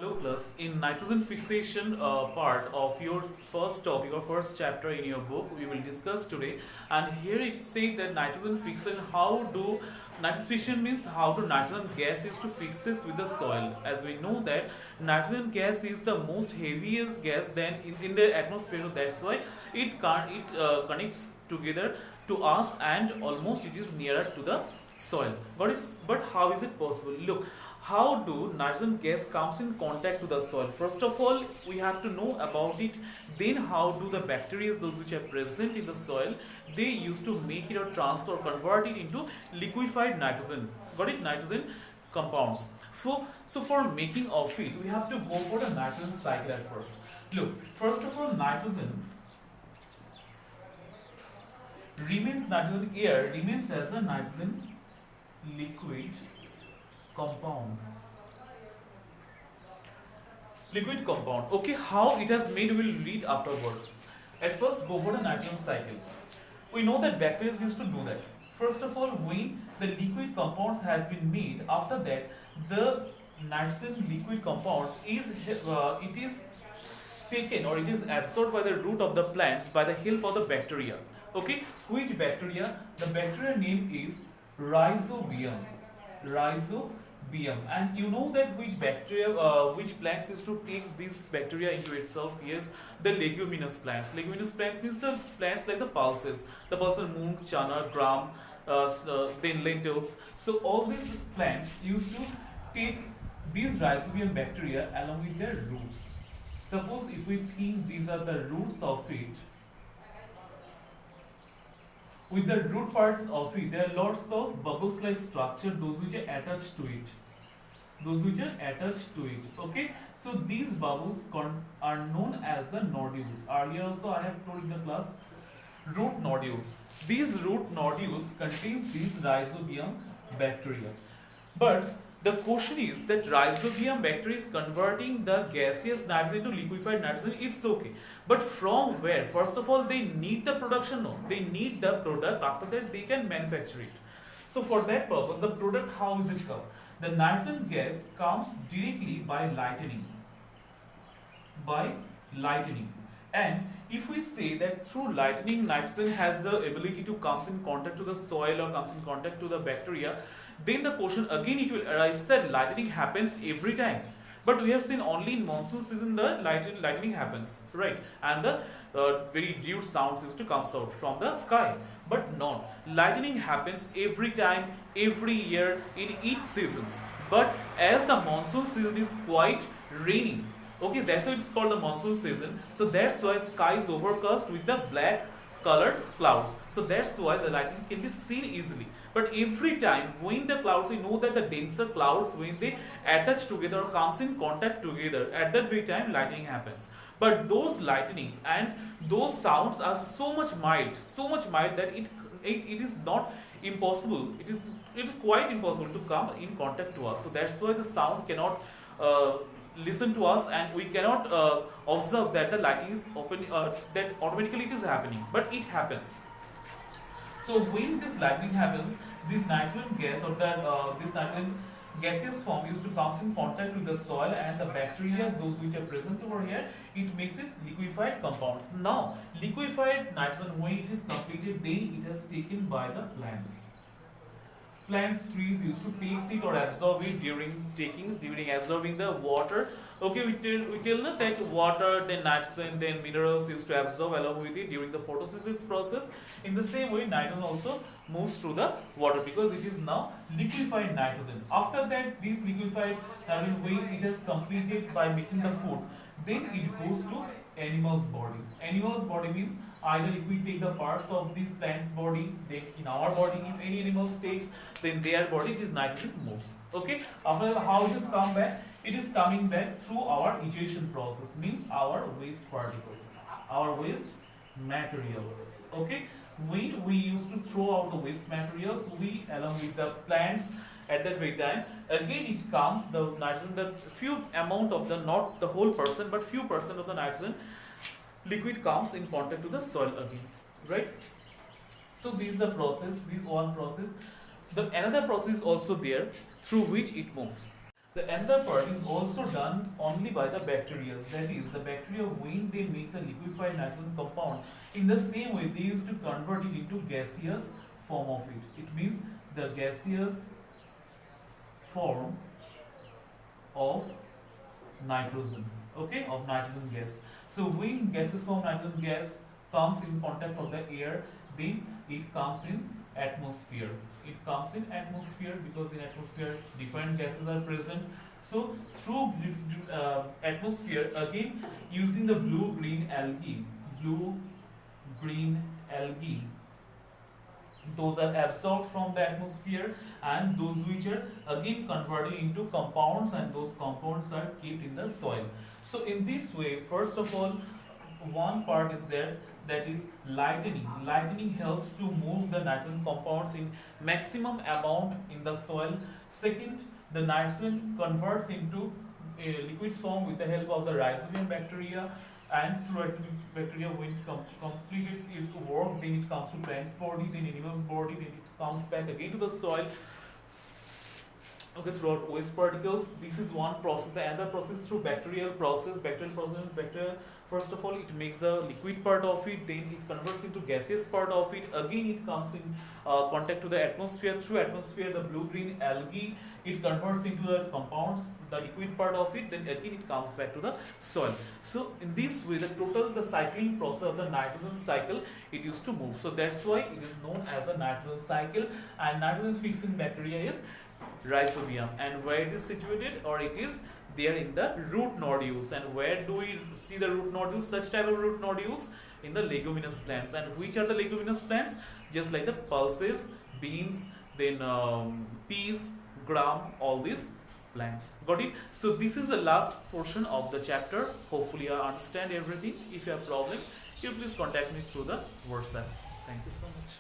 Hello class, in nitrogen fixation part of your first topic or first chapter in your book we will discuss today, and here it said that nitrogen fixation, nitrogen fixation means how do nitrogen gas is to fixes with the soil. As we know that nitrogen gas is the most heaviest gas than in the atmosphere, so that's why it connects together to us and almost it is nearer to the soil. But how is it possible? Look, how do nitrogen gas comes in contact to the soil? First of all, we have to know about it. Then how do the bacteria, those which are present in the soil, they used to make it or transfer, convert it into liquefied nitrogen. Got it? Nitrogen compounds. So for making of it, we have to go for the nitrogen cycle at first. Look, first of all, air remains as a nitrogen liquid compound. Okay, how it has made we'll read afterwards. At first, go for the nitrogen cycle. We know that bacteria used to do that. First of all, when the liquid compounds has been made, after that the nitrogen liquid compounds is taken or it is absorbed by the root of the plants by the help of the bacteria. Okay, which bacteria? The bacteria name is rhizobium. And you know that which plants is to take this bacteria into itself? Yes, the leguminous plants. Leguminous plants means the plants like the pulses, moong, chana, gram, then lentils. So all these plants used to take these rhizobium bacteria along with their roots. Suppose if we think these are the roots of it, with the root parts of it, there are lots of bubbles like structure, those which are attached to it. Okay, so these bubbles are known as the nodules. Earlier also I have told in the class, root nodules. These root nodules contains these rhizobium bacteria. But the question is that rhizobium bacteria is converting the gaseous nitrogen to liquefied nitrogen. It's okay, but from where? First of all, they need the production. No, they need the product. After that, they can manufacture it. So for that purpose, the product, how is it come? The nitrogen gas comes directly by lightning. And if we say that through lightning, nitrogen has the ability to comes in contact to the soil or comes in contact to the bacteria, then the question again it will arise that lightning happens every time. But we have seen only in monsoon season the lightning happens, right? And the very rude sounds used to come out from the sky. But no, lightning happens every time, every year, in each seasons. But as the monsoon season is quite rainy, okay, that's why it's called the monsoon season. So that's why sky is overcast with the black colored clouds. So that's why the lightning can be seen easily. But every time when the clouds, we know that the denser clouds, when they attach together or comes in contact together, at that very time lightning happens. But those lightnings and those sounds are so much mild that it is not impossible. It is quite impossible to come in contact to us. So that's why the sound cannot listen to us, and we cannot observe that the lightning is open, that automatically it is happening, but it happens. So when this lightning happens, this nitrogen gas or this nitrogen gaseous form used to comes in contact with the soil and the bacteria, those which are present over here, it makes it liquefied compounds. Now liquefied nitrogen, when it is completed, then it is taken by the plants. Trees used to take it or absorb it during absorbing the water. Okay, we tell that water, then nitrogen, then minerals used to absorb along with it during the photosynthesis process. In the same way, nitrogen also moves through the water because it is now liquefied nitrogen. After that, this liquefied nitrogen, when it is completed by making the food, then it goes to animal's body. Animal's body means either if we take the parts of this plant's body, then in our body, if any animal takes, then their body, this nitrogen moves. Okay, after how it is come back? It is coming back through our egestion process, means our waste particles, our waste materials. Okay, when we used to throw out the waste materials, we along with the plants at that very time, again it comes the nitrogen, the few amount of the, not the whole percent, but few percent of the nitrogen liquid comes in contact to the soil again, right? So this is the process, this one process. The another process is also there through which it moves. the another part is also done only by the bacteria. That is, the bacteria, when they make the liquefied nitrogen compound, in the same way they used to convert it into gaseous form of it. It means the gaseous form of nitrogen, okay, of nitrogen gas. So when gaseous form nitrogen gas comes in contact of the air, then it comes in atmosphere. It comes in atmosphere because in atmosphere different gases are present. So through atmosphere, again using the blue green algae, those are absorbed from the atmosphere, and those which are again converted into compounds, and those compounds are kept in the soil. So in this way, first of all, one part is there, that is lightning. Lightning helps to move the nitrogen compounds in maximum amount in the soil. Second, the nitrogen converts into a liquid form with the help of the rhizobium bacteria, and through rhizobium bacteria, when it completes its work, then it comes to plant's body, then animal's body, then it comes back again to the soil, okay, throughout waste particles. This is one process. The other process through bacterial process. Bacteria, first of all, it makes the liquid part of it, then it converts into gaseous part of it. Again, it comes in contact to the atmosphere. Through atmosphere, the blue-green algae, it converts into the compounds, the liquid part of it. Then again, it comes back to the soil. So in this way, the cycling process of the nitrogen cycle, it used to move. So that's why it is known as the nitrogen cycle. And nitrogen fixing bacteria is rhizobium. And where it is situated, or it is there in the root nodules. And where do we see the root nodules? Such type of root nodules in the leguminous plants. And which are the leguminous plants? Just like the pulses, beans, then peas, gram, all these plants. Got it? So this is the last portion of the chapter. Hopefully I understand everything. If you have problem, you please contact me through the WhatsApp. Thank you so much.